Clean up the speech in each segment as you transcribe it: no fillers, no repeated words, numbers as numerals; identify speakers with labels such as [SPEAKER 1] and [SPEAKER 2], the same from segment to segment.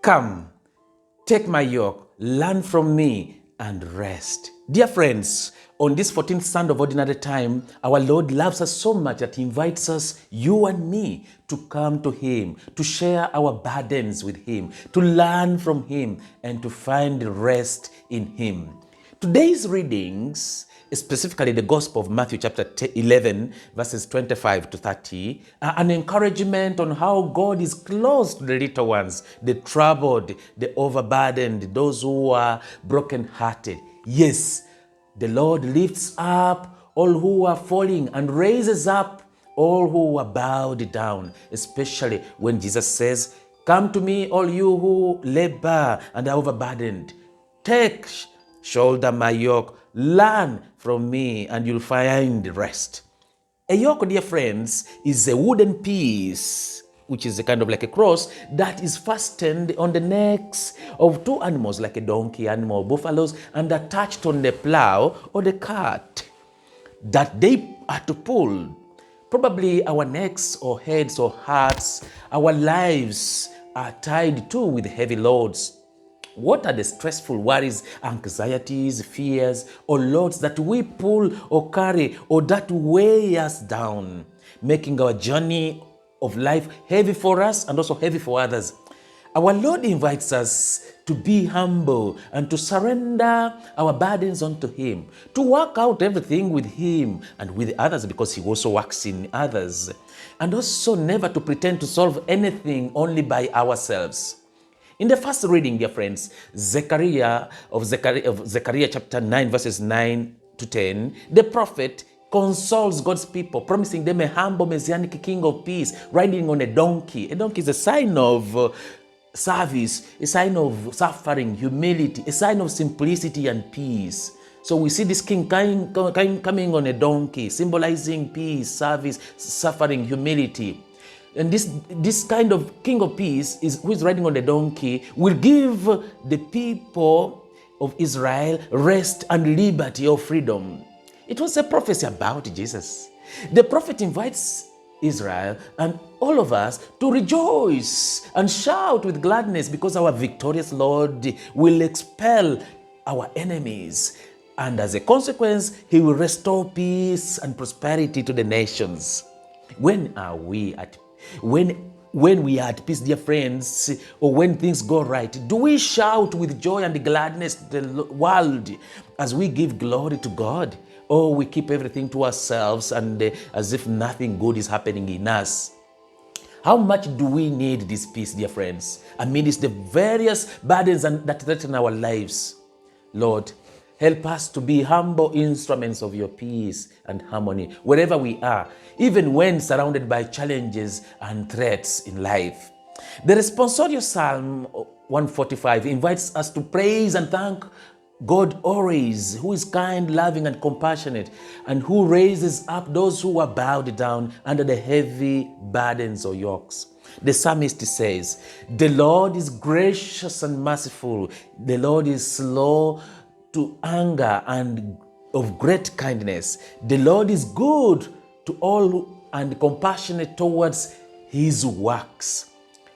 [SPEAKER 1] Come, take my yoke, learn from me, and rest. Dear friends, on this 14th Sunday of Ordinary Time, our Lord loves us so much that He invites us, you and me, to come to Him, to share our burdens with Him, to learn from Him, and to find rest in Him. Today's readings, specifically the Gospel of Matthew chapter 11, verses 25 to 30, are an encouragement on how God is close to the little ones, the troubled, the overburdened, those who are brokenhearted. Yes, the Lord lifts up all who are falling and raises up all who are bowed down, especially when Jesus says, "Come to me, all you who labor and are overburdened. Take, shoulder my yoke, learn from me, and you'll find rest." A yoke, dear friends, is a wooden piece, which is a kind of like a cross, that is fastened on the necks of two animals, like a donkey animal, buffaloes, and attached on the plow or the cart that they are to pull. Probably our necks or heads or hearts, our lives are tied too with heavy loads. What are the stressful worries, anxieties, fears, or loads that we pull or carry or that weigh us down, making our journey of life heavy for us and also heavy for others? Our Lord invites us to be humble and to surrender our burdens unto Him, to work out everything with Him and with others, because He also works in others, and also never to pretend to solve anything only by ourselves. In the first reading, dear friends, Zechariah chapter 9, verses 9 to 10, the prophet consoles God's people, promising them a humble messianic king of peace riding on a donkey. A donkey is a sign of service, a sign of suffering, humility, a sign of simplicity and peace. So we see this king coming on a donkey, symbolizing peace, service, suffering, humility. And this kind of king of peace, who is riding on the donkey, will give the people of Israel rest and liberty or freedom. It was a prophecy about Jesus. The prophet invites Israel and all of us to rejoice and shout with gladness, because our victorious Lord will expel our enemies. And as a consequence, He will restore peace and prosperity to the nations. When are we at peace? When we are at peace, dear friends, or when things go right, do we shout with joy and gladness to the world as we give glory to God? Or we keep everything to ourselves and as if nothing good is happening in us? How much do we need this peace, dear friends, amidst the various burdens that threaten our lives? Lord, help us to be humble instruments of your peace and harmony wherever we are, even when surrounded by challenges and threats in life. The responsorial Psalm 145 invites us to praise and thank God always, who is kind, loving, and compassionate, and who raises up those who are bowed down under the heavy burdens or yokes. The psalmist says, "The Lord is gracious and merciful. The Lord is slow to anger and of great kindness. The Lord is good to all and compassionate towards His works.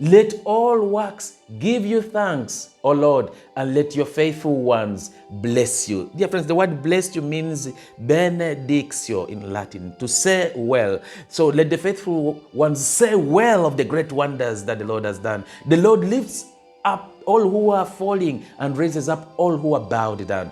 [SPEAKER 1] Let all works give you thanks, O Lord, and let your faithful ones bless you." Dear friends, the word bless you means benedictio in Latin, to say well. So let the faithful ones say well of the great wonders that the Lord has done. The Lord lifts up all who are falling and raises up all who are bowed down.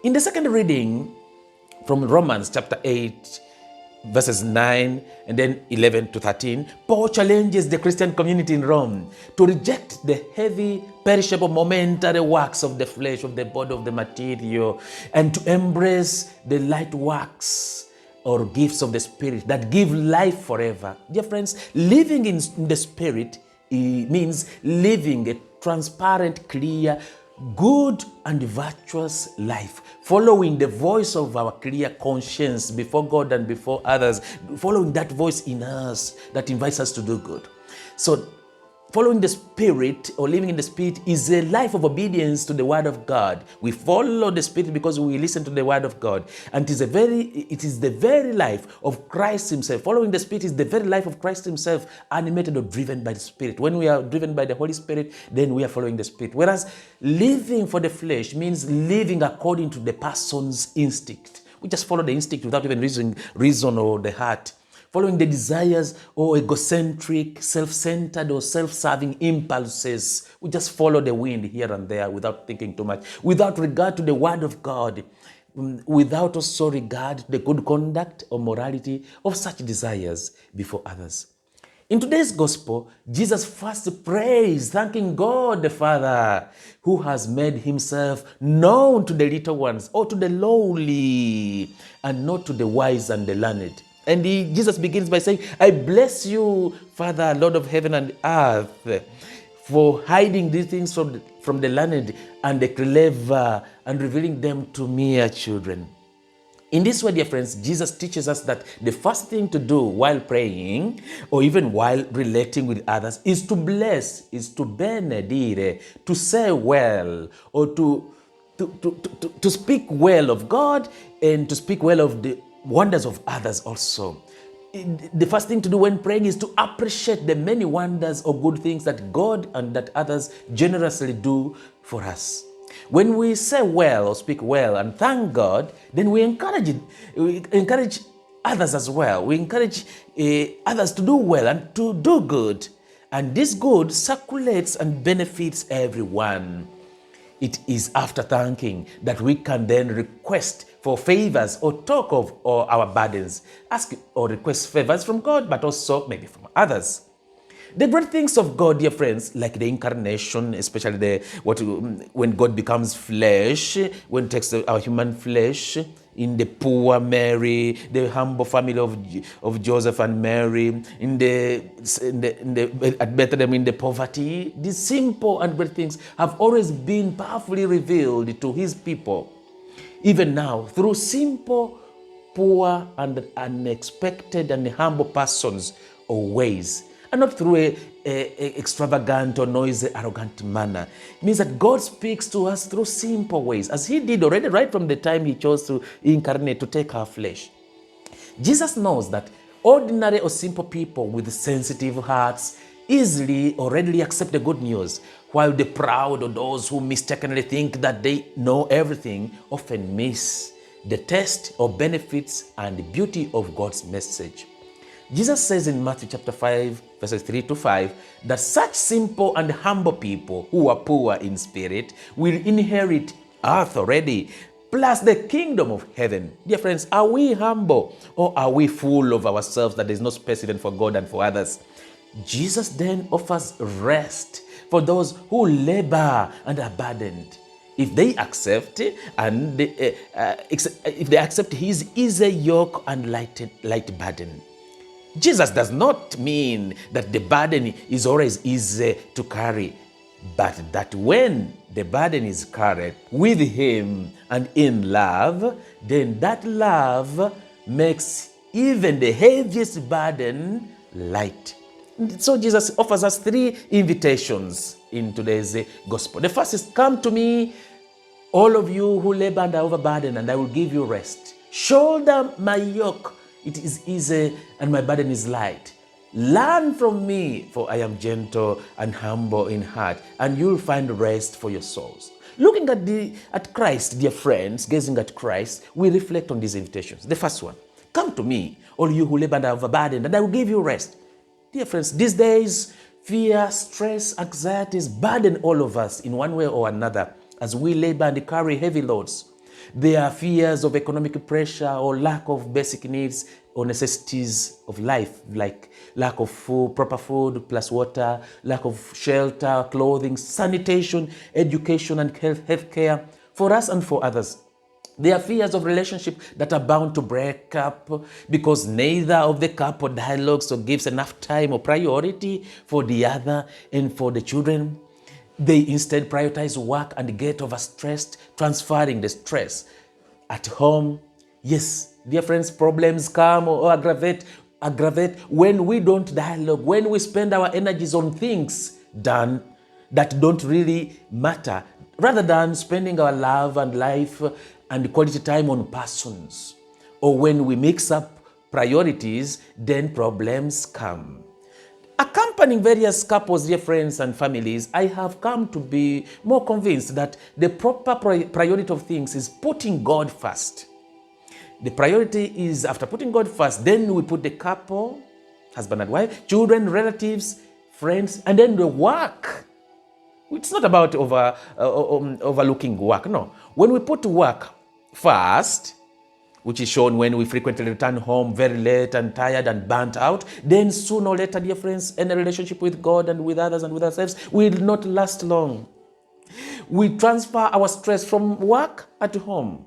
[SPEAKER 1] In the second reading from Romans chapter 8, verses 9 and then 11 to 13, Paul challenges the Christian community in Rome to reject the heavy, perishable, momentary works of the flesh, of the body, of the material, and to embrace the light works or gifts of the Spirit that give life forever. Dear friends, living in the Spirit means living a transparent, clear, good and virtuous life, following the voice of our clear conscience before God and before others, following that voice in us that invites us to do good. So Following the Spirit or living in the Spirit is a life of obedience to the Word of God. We follow the Spirit because we listen to the Word of God. And it is the very life of Christ Himself. Following the Spirit is the very life of Christ Himself, animated or driven by the Spirit. When we are driven by the Holy Spirit, then we are following the Spirit. Whereas living for the flesh means living according to the person's instinct. We just follow the instinct without even reason or the heart. Following the desires or egocentric, self-centered or self-serving impulses. We just follow the wind here and there without thinking too much, without regard to the Word of God, without also regard to the good conduct or morality of such desires before others. In today's gospel, Jesus first prays, thanking God the Father, who has made Himself known to the little ones or to the lowly, and not to the wise and the learned. And Jesus begins by saying, I bless you, Father, Lord of heaven and earth, for hiding these things from the learned and the clever and revealing them to mere children. In this way, dear friends, Jesus teaches us that the first thing to do while praying or even while relating with others is to bless, is to benedire, to say well, or to speak well of God and to speak well of the wonders of others also. The first thing to do when praying is to appreciate the many wonders or good things that God and that others generously do for us. When we say well or speak well and thank God, then we encourage others as well. We encourage others to do well and to do good. And this good circulates and benefits everyone. It is after thanking that we can then request for favors or talk of our burdens, ask or request favors from God, but also maybe from others. The great things of God, dear friends, like the incarnation, especially when God becomes flesh, when it takes our human flesh, in the poor Mary, the humble family of Joseph and Mary, at Bethlehem in the poverty, these simple and great things have always been powerfully revealed to His people. Even now, through simple, poor, and unexpected and humble persons or ways, and not through a extravagant or noisy, arrogant manner. It means that God speaks to us through simple ways, as He did already right from the time He chose to incarnate, to take our flesh. Jesus knows that ordinary or simple people with sensitive hearts easily or readily accept the good news, while the proud or those who mistakenly think that they know everything often miss the taste or benefits and the beauty of God's message. Jesus says in Matthew chapter 5, verses 3 to 5, that such simple and humble people who are poor in spirit will inherit earth already, plus the kingdom of heaven. Dear friends, are we humble or are we full of ourselves that there is no space even for God and for others? Jesus then offers rest for those who labor and are burdened. If they accept His easy yoke and light burden. Jesus does not mean that the burden is always easy to carry, but that when the burden is carried with Him and in love, then that love makes even the heaviest burden light. So Jesus offers us 3 invitations in today's gospel. The first is, come to me, all of you who labor and are overburdened, and I will give you rest. Shoulder my yoke. It is easy and my burden is light. Learn from me, for I am gentle and humble in heart, and you'll find rest for your souls. Looking at Christ, dear friends, gazing at Christ, we reflect on these invitations. The first one, come to me, all you who labor and are overburdened, and I will give you rest. Dear friends, these days, fear, stress, anxieties burden all of us in one way or another as we labor and carry heavy loads. There are fears of economic pressure or lack of basic needs or necessities of life, like lack of food, proper food plus water, lack of shelter, clothing, sanitation, education, and health care for us and for others. There are fears of relationship that are bound to break up because neither of the couple dialogues or gives enough time or priority for the other and for the children. They instead prioritize work and get overstressed, transferring the stress at home. Yes, dear friends, problems come or aggravate when we don't dialogue, when we spend our energies on things done that don't really matter, rather than spending our love and life and quality time on persons. Or when we mix up priorities, then problems come. Accompanying various couples, dear friends and families, I have come to be more convinced that the proper priority of things is putting God first. The priority is, after putting God first, then we put the couple, husband and wife, children, relatives, friends, and then the work. It's not about overlooking work, no. When we put work first, which is shown when we frequently return home very late and tired and burnt out, then sooner or later, dear friends, any relationship with God and with others and with ourselves will not last long. We transfer our stress from work at home.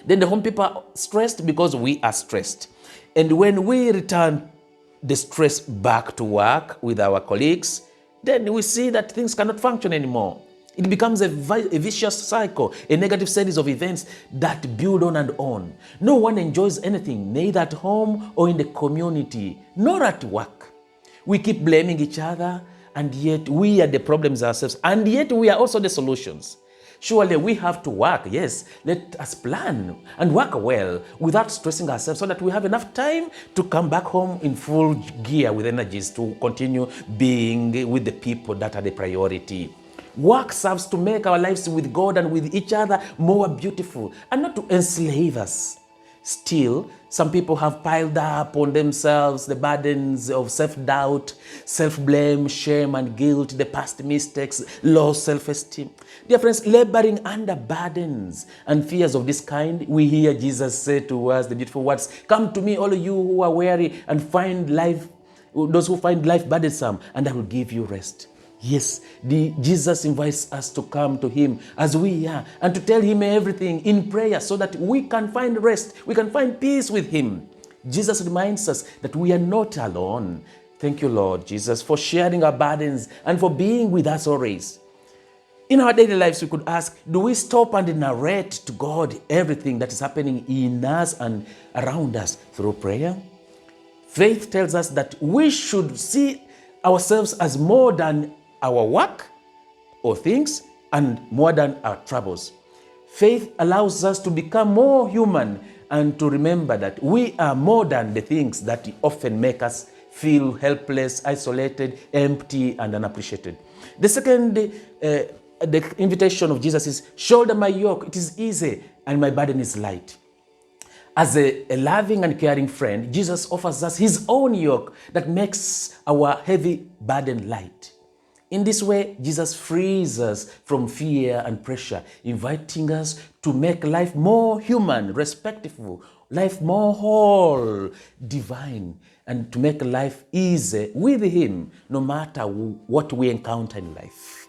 [SPEAKER 1] Then the home people are stressed because we are stressed. And when we return the stress back to work with our colleagues, then we see that things cannot function anymore. It becomes a vicious cycle, a negative series of events that build on and on. No one enjoys anything, neither at home or in the community, nor at work. We keep blaming each other, and yet we are the problems ourselves, and yet we are also the solutions. Surely we have to work, yes. Let us plan and work well without stressing ourselves so that we have enough time to come back home in full gear with energies to continue being with the people that are the priority. Work serves to make our lives with God and with each other more beautiful and not to enslave us. Still, some people have piled up on themselves the burdens of self-doubt, self-blame, shame and guilt, the past mistakes, low self-esteem. Dear friends, laboring under burdens and fears of this kind, we hear Jesus say to us the beautiful words, "Come to me, all of you who are weary and find life, those who find life burdensome, and I will give you rest." Yes, Jesus invites us to come to him as we are and to tell him everything in prayer so that we can find rest, we can find peace with him. Jesus reminds us that we are not alone. Thank you, Lord Jesus, for sharing our burdens and for being with us always. In our daily lives, we could ask, do we stop and narrate to God everything that is happening in us and around us through prayer? Faith tells us that we should see ourselves as more than our work or things and more than our troubles. Faith allows us to become more human and to remember that we are more than the things that often make us feel helpless, isolated, empty, and unappreciated. The second, the invitation of Jesus is, shoulder my yoke, it is easy, and my burden is light. As a loving and caring friend, Jesus offers us his own yoke that makes our heavy burden light. In this way, Jesus frees us from fear and pressure, inviting us to make life more human, respectful, life more whole, divine, and to make life easy with him, no matter what we encounter in life.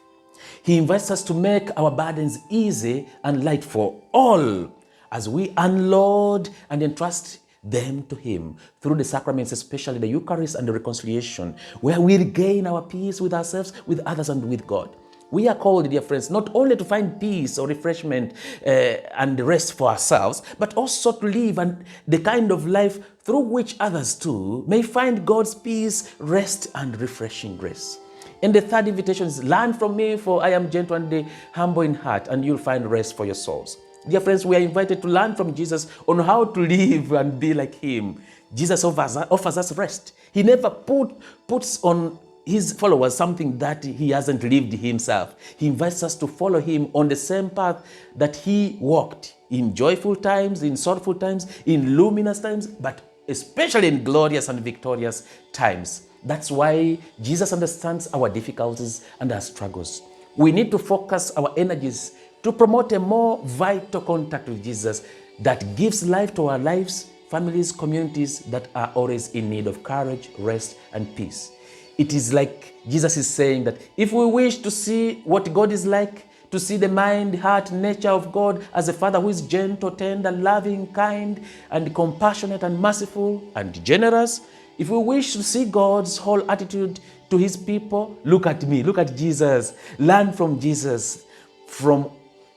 [SPEAKER 1] He invites us to make our burdens easy and light for all as we unload and entrust them to him through the sacraments, especially the Eucharist and the reconciliation, where we regain our peace with ourselves, with others, and with God. We are called, dear friends, not only to find peace or refreshment and rest for ourselves, but also to live the kind of life through which others too may find God's peace, rest, and refreshing grace. And the third invitation is, learn from me, for I am gentle and humble in heart, and you'll find rest for your souls. Dear friends, we are invited to learn from Jesus on how to live and be like him. Jesus offers us rest. He never puts on his followers something that he hasn't lived himself. He invites us to follow him on the same path that he walked, in joyful times, in sorrowful times, in luminous times, but especially in glorious and victorious times. That's why Jesus understands our difficulties and our struggles. We need to focus our energies to promote a more vital contact with Jesus that gives life to our lives, families, communities that are always in need of courage, rest, and peace. It is like Jesus is saying that if we wish to see what God is like, to see the mind, heart, nature of God as a Father who is gentle, tender, loving, kind, and compassionate, and merciful, and generous, if we wish to see God's whole attitude to his people, look at me, look at Jesus. Learn from Jesus,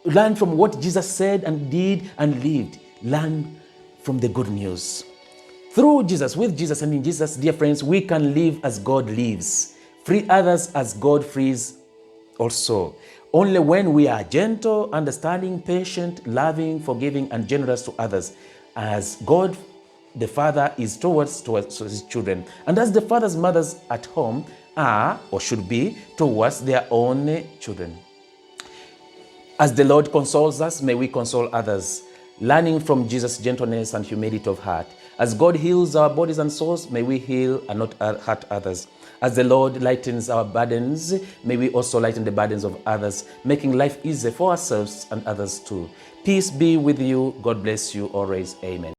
[SPEAKER 1] learn from what Jesus said and did and lived. Learn from the good news. Through Jesus, with Jesus, and in Jesus, dear friends, we can live as God lives. Free others as God frees also. Only when we are gentle, understanding, patient, loving, forgiving, and generous to others, as God the Father is towards his children, and as the fathers, mothers at home are or should be towards their own children. As the Lord consoles us, may we console others, learning from Jesus' gentleness and humility of heart. As God heals our bodies and souls, may we heal and not hurt others. As the Lord lightens our burdens, may we also lighten the burdens of others, making life easier for ourselves and others too. Peace be with you. God bless you always. Amen.